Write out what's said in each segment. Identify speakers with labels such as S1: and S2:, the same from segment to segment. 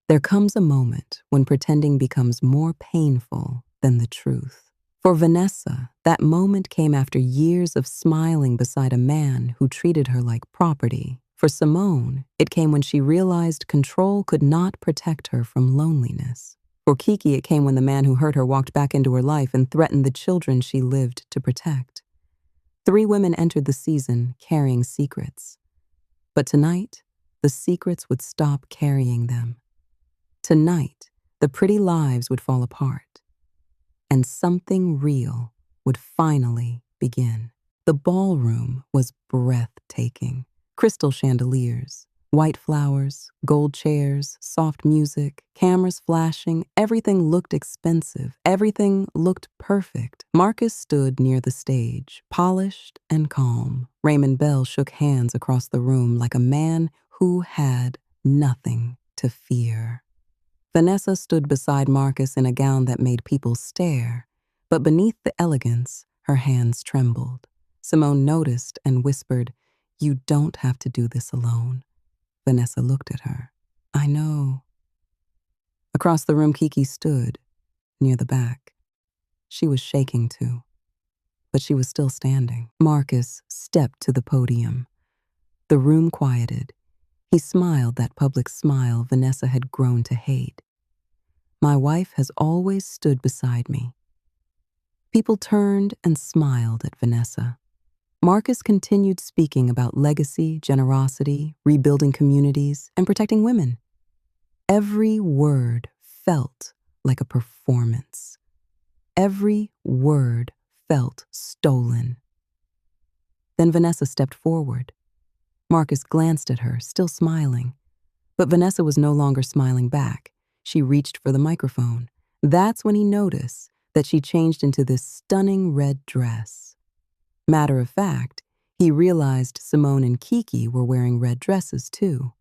S1: There comes a moment when pretending becomes more painful than the truth. For Vanessa, that moment came after years of smiling beside a man who treated her like property. For Simone, it came when she realized control could not protect her from loneliness. For Kiki, it came when the man who hurt her walked back into her life and threatened the children she lived to protect. 3 women entered the season carrying secrets. But tonight, the secrets would stop carrying them. Tonight, the pretty lives would fall apart, and something real would finally begin. The ballroom was breathtaking. Crystal chandeliers, white flowers, gold chairs, soft music, cameras flashing, everything looked expensive, everything looked perfect. Marcus stood near the stage, polished and calm. Raymond Bell shook hands across the room like a man who had nothing to fear. Vanessa stood beside Marcus in a gown that made people stare, but beneath the elegance, her hands trembled. Simone noticed and whispered, "You don't have to do this alone." Vanessa looked at her. "I know." Across the room, Kiki stood, near the back. She was shaking too, but she was still standing. Marcus stepped to the podium. The room quieted. He smiled that public smile Vanessa had grown to hate. "My wife has always stood beside me." People turned and smiled at Vanessa. Marcus continued speaking about legacy, generosity, rebuilding communities, and protecting women. Every word felt like a performance. Every word felt stolen. Then Vanessa stepped forward. Marcus glanced at her, still smiling. But Vanessa was no longer smiling back. She reached for the microphone. That's when he noticed that she changed into this stunning red dress. Matter of fact, he realized Simone and Kiki were wearing red dresses too.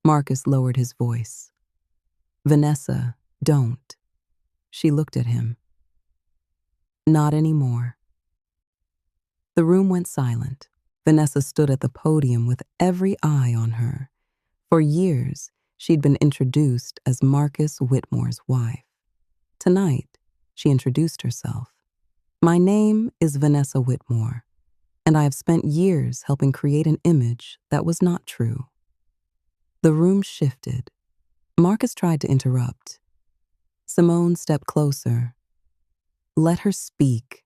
S1: Marcus lowered his voice. "Vanessa, don't." She looked at him. "Not anymore." The room went silent. Vanessa stood at the podium with every eye on her. For years, she'd been introduced as Marcus Whitmore's wife. Tonight, she introduced herself. "My name is Vanessa Whitmore, and I have spent years helping create an image that was not true." The room shifted. Marcus tried to interrupt. Simone stepped closer. "Let her speak."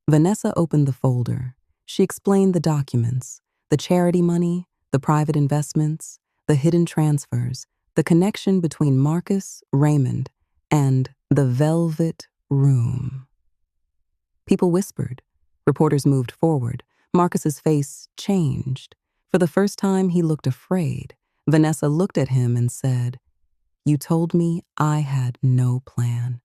S1: Vanessa opened the folder. She explained the documents, the charity money, the private investments, the hidden transfers, the connection between Marcus, Raymond, and the Velvet Room. People whispered. Reporters moved forward. Marcus's face changed. For the first time, he looked afraid. Vanessa looked at him and said, "You told me I had no plan.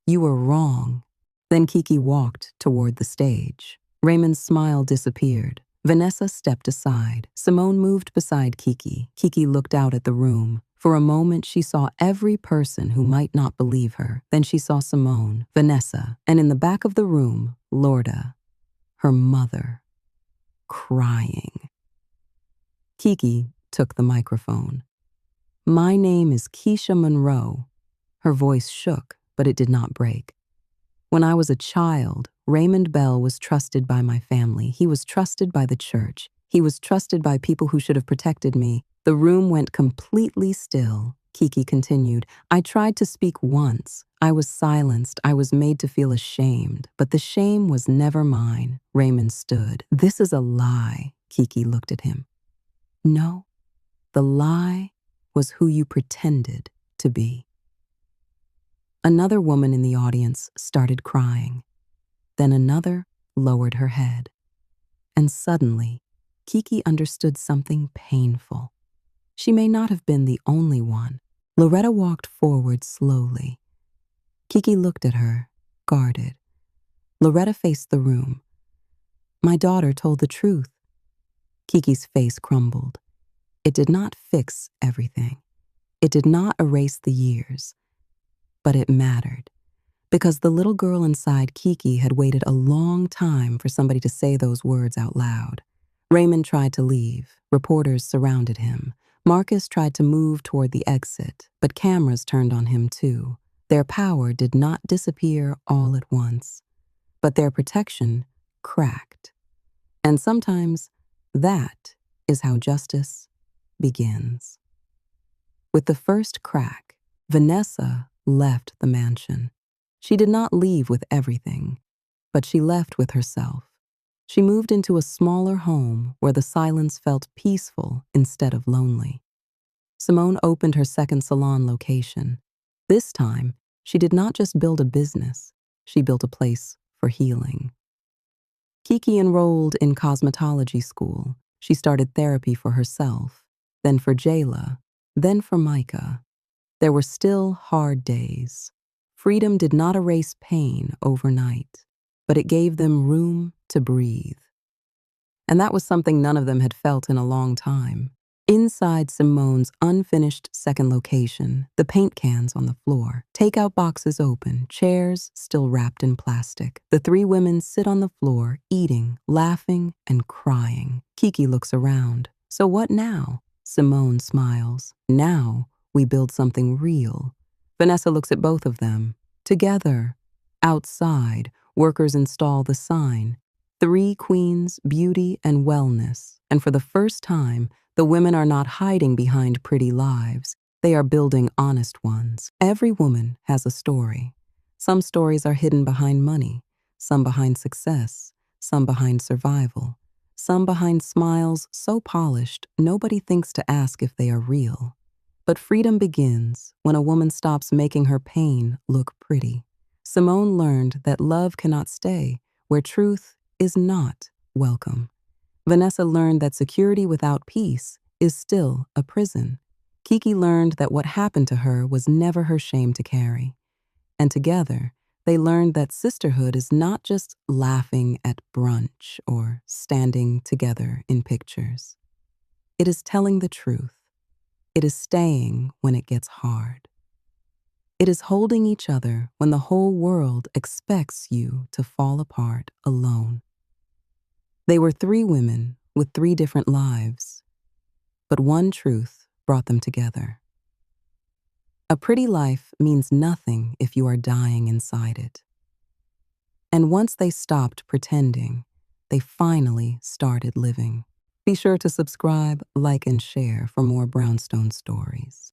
S1: You were wrong." Then Kiki walked toward the stage. Raymond's smile disappeared. Vanessa stepped aside. Simone moved beside Kiki. Kiki looked out at the room. For a moment, she saw every person who might not believe her. Then she saw Simone, Vanessa, and in the back of the room, Lorda, her mother, crying. Kiki took the microphone. "My name is Keisha Monroe." Her voice shook, but it did not break. "When I was a child, Raymond Bell was trusted by my family. He was trusted by the church. He was trusted by people who should have protected me." The room went completely still. Kiki continued, "I tried to speak once. I was silenced. I was made to feel ashamed. But the shame was never mine." Raymond stood. "This is a lie." Kiki looked at him. "No, the lie was who you pretended to be." Another woman in the audience started crying. Then another lowered her head. And suddenly, Kiki understood something painful. She may not have been the only one. Loretta walked forward slowly. Kiki looked at her, guarded. Loretta faced the room. "My daughter told the truth." Kiki's face crumbled. It did not fix everything. It did not erase the years. But it mattered, because the little girl inside Kiki had waited a long time for somebody to say those words out loud. Raymond tried to leave. Reporters surrounded him. Marcus tried to move toward the exit, but cameras turned on him too. Their power did not disappear all at once, but their protection cracked. And sometimes that is how justice begins. With the first crack, Vanessa left the mansion. She did not leave with everything, but she left with herself. She moved into a smaller home where the silence felt peaceful instead of lonely. Simone opened her second salon location. This time, she did not just build a business, she built a place for healing. Kiki enrolled in cosmetology school. She started therapy for herself, then for Jayla, then for Micah. There were still hard days. Freedom did not erase pain overnight, but it gave them room to breathe. And that was something none of them had felt in a long time. Inside Simone's unfinished second location, the paint cans on the floor, takeout boxes open, chairs still wrapped in plastic. The three women sit on the floor, eating, laughing, and crying. Kiki looks around. So what now? Simone smiles. Now we build something real. Vanessa looks at both of them. Together. Outside, workers install the sign. 3 queens, beauty, and wellness. And for the first time, the women are not hiding behind pretty lives. They are building honest ones. Every woman has a story. Some stories are hidden behind money, some behind success, some behind survival, some behind smiles so polished nobody thinks to ask if they are real. But freedom begins when a woman stops making her pain look pretty. Simone learned that love cannot stay where truth is not welcome. Vanessa learned that security without peace is still a prison. Kiki learned that what happened to her was never her shame to carry. And together, they learned that sisterhood is not just laughing at brunch or standing together in pictures. It is telling the truth. It is staying when it gets hard. It is holding each other when the whole world expects you to fall apart alone. They were 3 women with 3 different lives, but one truth brought them together. A pretty life means nothing if you are dying inside it. And once they stopped pretending, they finally started living. Be sure to subscribe, like, and share for more Brownstone stories.